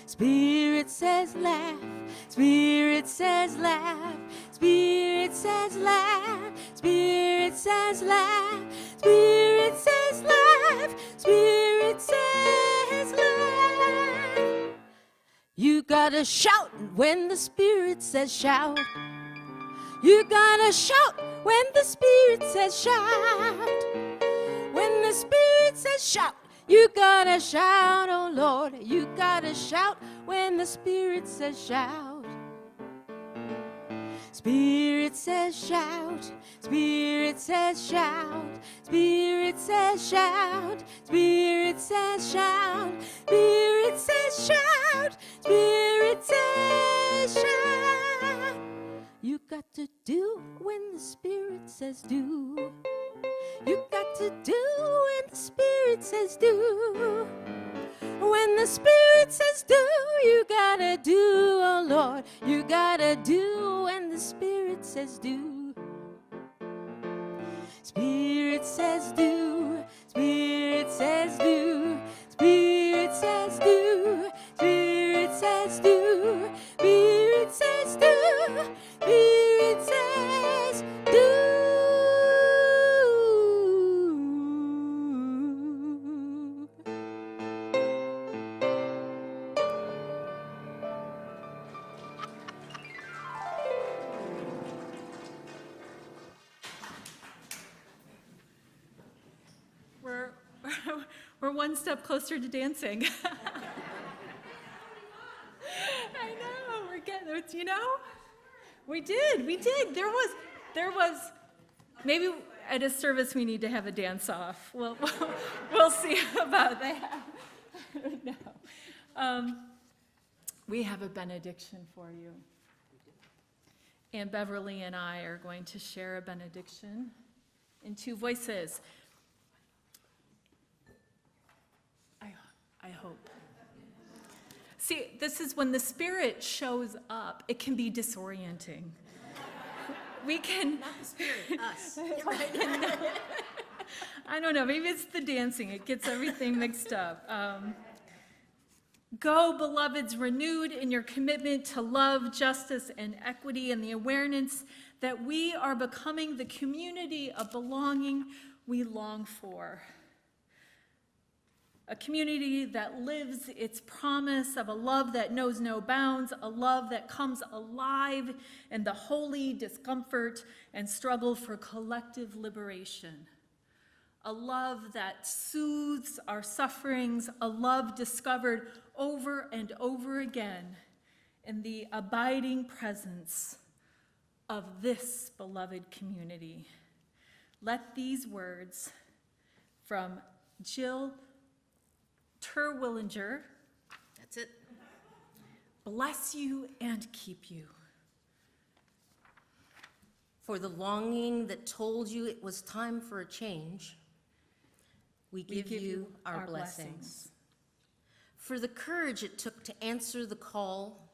Spirit says laugh, Spirit says laugh, Spirit says laugh, Spirit says laugh. Spirit says laugh. Spirit says laugh. You gotta shout when the Spirit says shout. You gotta shout when the Spirit says shout. When the Spirit says shout, you gotta shout, oh Lord. You gotta shout when the Spirit says shout. Spirit says shout. Spirit says shout. Spirit says shout. Spirit says shout. Spirit says shout. Spirit says shout. You got to do when the Spirit says do. You got to do when the Spirit says do. When the Spirit says do, you gotta do, oh Lord. You gotta do when the Spirit says do. Spirit says do. Spirit says do. Spirit says do. Spirit says do. Spirit says do. Spirit says do. We're one step closer to dancing. I know, we're getting it, you know? We did. There was, maybe at a service we need to have a dance off. We'll see about that. No. We have a benediction for you. And Beverly and I are going to share a benediction in two voices. I hope. See, this is when the Spirit shows up, it can be disorienting. We can... Not the Spirit, us. I don't know, maybe it's the dancing. It gets everything mixed up. Go, beloveds, renewed in your commitment to love, justice, and equity, and the awareness that we are becoming the community of belonging we long for. A community that lives its promise of a love that knows no bounds, a love that comes alive in the holy discomfort and struggle for collective liberation. A love that soothes our sufferings, a love discovered over and over again in the abiding presence of this beloved community. Let these words from Jill Terwillinger, That's it. bless you and keep you. For the longing that told you it was time for a change, we give you our blessings. For the courage it took to answer the call,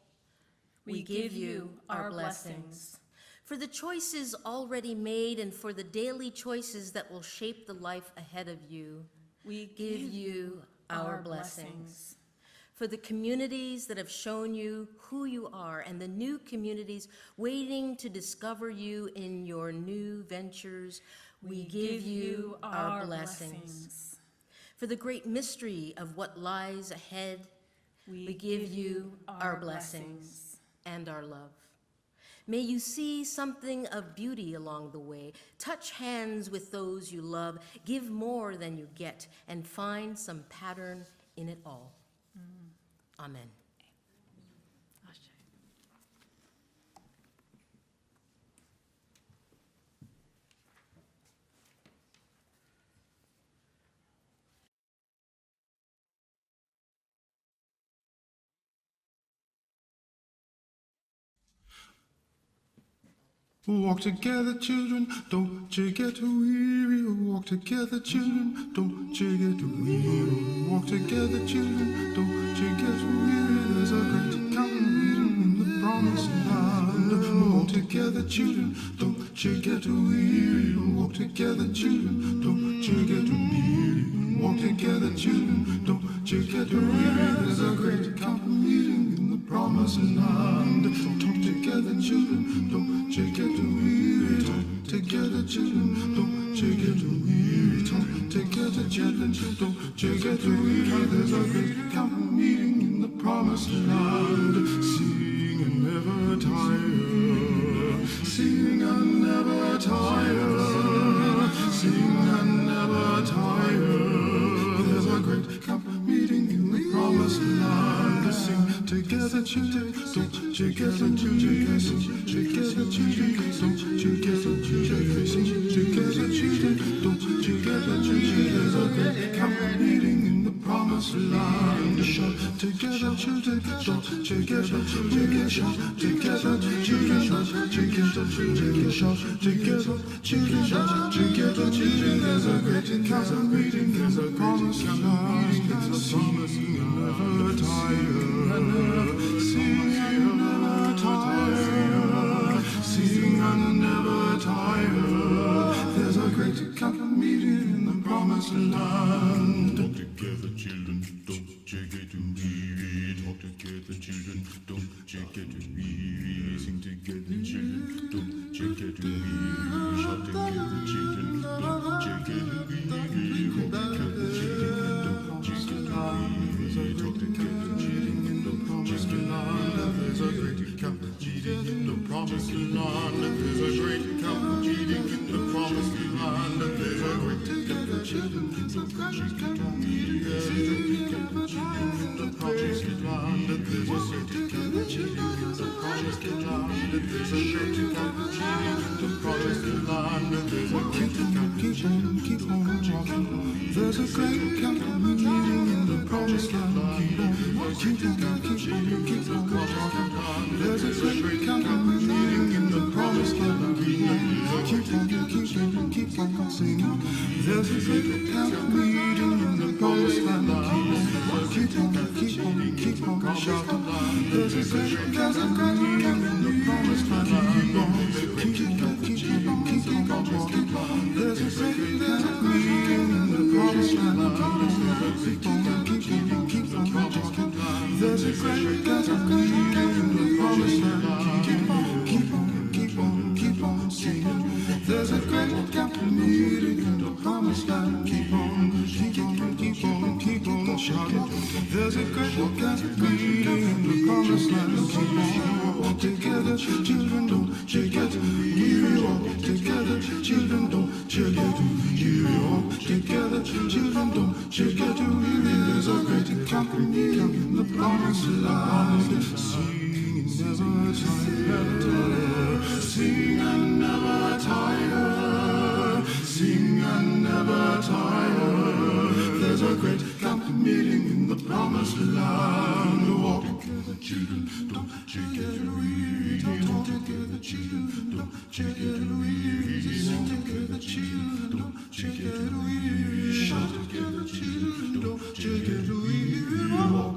we give you our blessings. For the choices already made and for the daily choices that will shape the life ahead of you, we give you our blessings. For the communities that have shown you who you are and the new communities waiting to discover you in your new ventures, we give you our blessings. For the great mystery of what lies ahead, we give you our blessings and our love. May you see something of beauty along the way. Touch hands with those you love. Give more than you get and find some pattern in it all. Amen. Walk together, children, don't you get too weary. Walk together, children, don't you get too weary. Walk together, children, don't you get too weary. There's a great coming in the promised land. Walk together, children, don't you get too weary. Walk together, children, don't you get too weary. Walk together, children, don't you get too weary. There's a great coming in the promised land. Talk together. together, children, don't you get weary. Talk together, children, don't you get weary. Talk together, children, don't you get weary. There's a great camp meeting in the promised land. Sing and never tire. Sing and never tire. Sing and never tire. There's a great camp meeting in the promised land. Sing together, children, don't you get children, sing together, children, don't you get children, sing together, children, don't you get children. There's a great camp meeting in the promised land. Shout together, children, don't you get children, shout together, children, don't you get children, shout together, children, shout together, children. There's a great camp meeting in the promised land. Sing and never tire. Sing and never tire. Sing and never tire. There's a great camp meeting in the promised land. Talk together, children, don't you get weary. Talk together, children, don't you get weary. Sing together, children, don't you get weary. Shout together, children, don't you get weary. Walk together, children, don't you get weary. Talk together, children, don't you get weary. There's a great camp meeting in the promised land. There's a great camp meeting in the promised land. There's a great camp meeting in the promised land. There's a great camp meeting in the promised land. There's a great camp meeting in the promised land. There's a great camp meeting in the promised land. There's a great camp meeting. Keep on walking. There's a great camp meeting in the promised land. Keep on walking. There's a great camp meeting in the promised land. Keep on singing. There's a great camp meeting in the promised land. Keep on shouting. There's a great camp meeting in the promised land. Keep on walking. There's a great camp meeting in the promised land. Keep on walking. There's a great camp meeting in the promised land. Keep on singing. There's a great camp meeting in the promised land. Keep on shouting. There's a great camp meeting in the promised land. Keep on walk together, children, don't you get weary. Walk together, children, don't you get weary. Walk together, children, don't you get weary. There's a great camp meeting in the promised land. Sing and never tire. Sing and never tire. There's a great camp meeting in the promised land. Walk together, children, don't you get weary. Talk together, children, don't you get weary. Sing together, children, don't you get weary. Shout together, children, don't you get weary. Walk.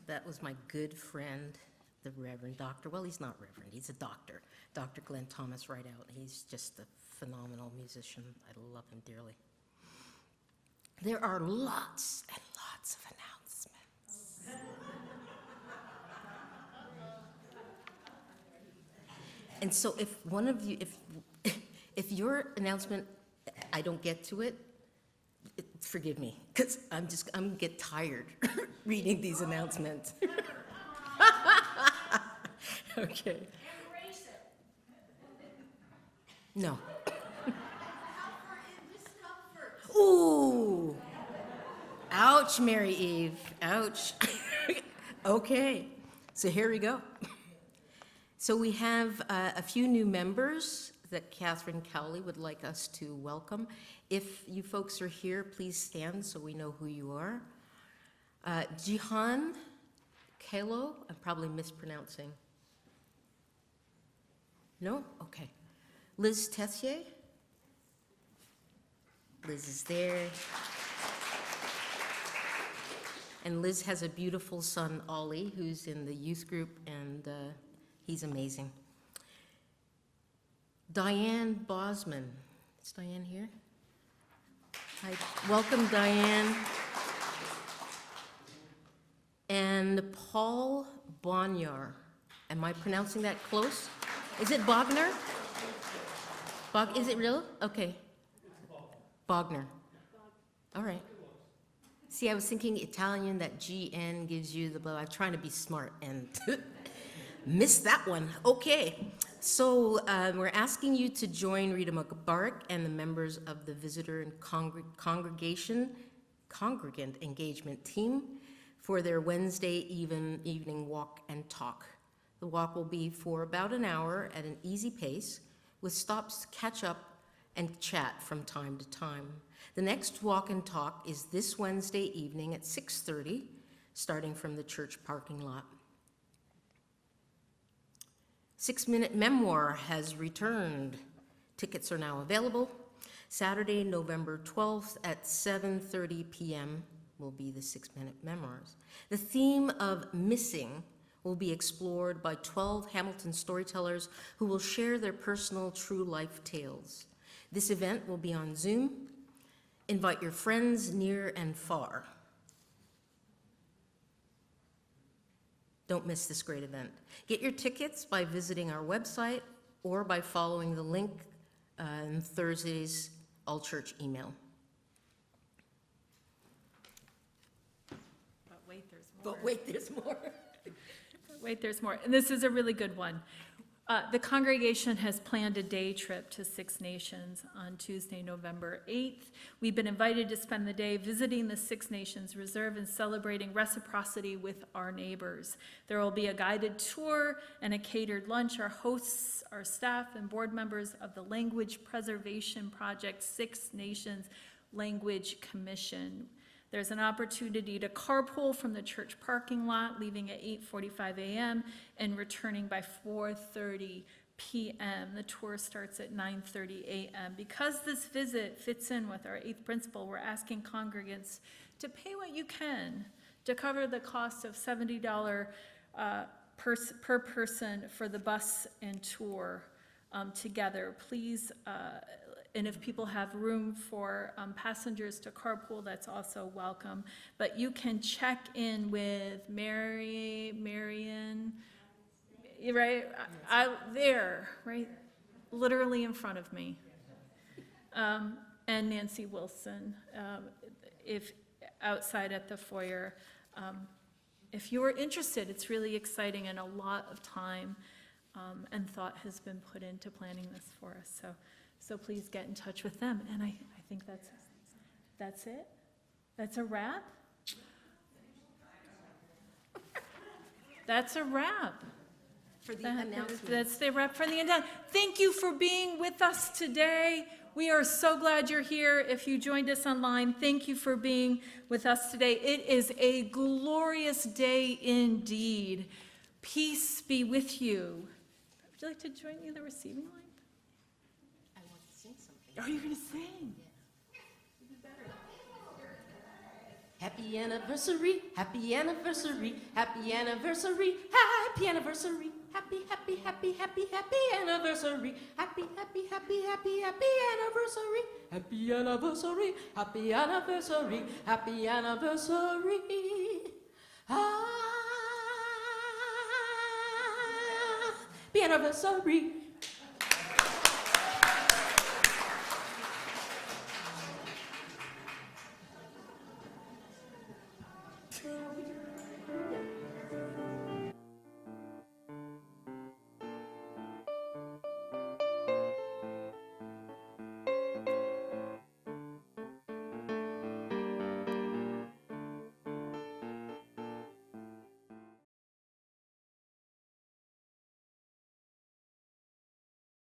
That was my good friend, the Reverend Dr. Well, he's not Reverend, he's a doctor. Dr. Glenn Thomas Rideout. He's just a phenomenal musician. I love him dearly. There are lots and lots of announcements. And so if one of you, if your announcement, I don't get to it, forgive me, because I'm gonna get tired reading these announcements. Okay. No. Ooh. Ouch, Mary Eve. Ouch. Okay. So here we go. So we have a few new members that Catherine Cowley would like us to welcome. If you folks are here, please stand so we know who you are. Jihan Kalo, I'm probably mispronouncing. No? Okay. Liz Tessier. Liz is there. And Liz has a beautiful son, Ollie, who's in the youth group, and he's amazing. Diane Bosman. Is Diane here? Hi, welcome Diane. And Paul Bonyar. Am I pronouncing that close? Is it Bogner? Is it real? Okay. Bogner. All right. See, I was thinking Italian, that GN gives you the blow. I'm trying to be smart and missed that one. Okay. So we're asking you to join Rita McBark and the members of the Visitor and Congregant Engagement Team for their Wednesday evening walk and talk. The walk will be for about an hour at an easy pace with stops to catch up and chat from time to time. The next walk and talk is this Wednesday evening at 6:30, starting from the church parking lot. 6-Minute Memoir has returned. Tickets are now available. Saturday, November 12th at 7:30 p.m. will be the 6-Minute Memoirs. The theme of missing will be explored by 12 Hamilton storytellers who will share their personal true life tales. This event will be on Zoom. Invite your friends near and far. Don't miss this great event. Get your tickets by visiting our website or by following the link in Thursday's All Church email. But wait, there's more. But wait, there's more. Wait, there's more. And this is a really good one. The congregation has planned a day trip to Six Nations on Tuesday, November 8th. We've been invited to spend the day visiting the Six Nations Reserve and celebrating reciprocity with our neighbors. There will be a guided tour and a catered lunch. Our hosts are staff and board members of the Language Preservation Project Six Nations Language Commission. There's an opportunity to carpool from the church parking lot, leaving at 8:45 a.m. and returning by 4:30 p.m. The tour starts at 9:30 a.m. Because this visit fits in with our 8th principle, we're asking congregants to pay what you can to cover the cost of $70 per person for the bus and tour together. Please, and if people have room for passengers to carpool, that's also welcome. But you can check in with Marion, right? There, right? Literally in front of me. And Nancy Wilson, if outside at the foyer. If you are interested, it's really exciting, and a lot of time and thought has been put into planning this for us. So please get in touch with them. And I think that's it. That's a wrap. That's a wrap. For the announcement. That's the wrap for the announcement. Thank you for being with us today. We are so glad you're here. If you joined us online, thank you for being with us today. It is a glorious day indeed. Peace be with you. Would you like to join me in the receiving line? Are you going to sing? Happy anniversary, happy anniversary, happy anniversary, happy anniversary, happy, happy, happy, happy, happy anniversary, happy, happy, happy, happy, happy anniversary, happy anniversary, happy anniversary, happy anniversary. Happy anniversary.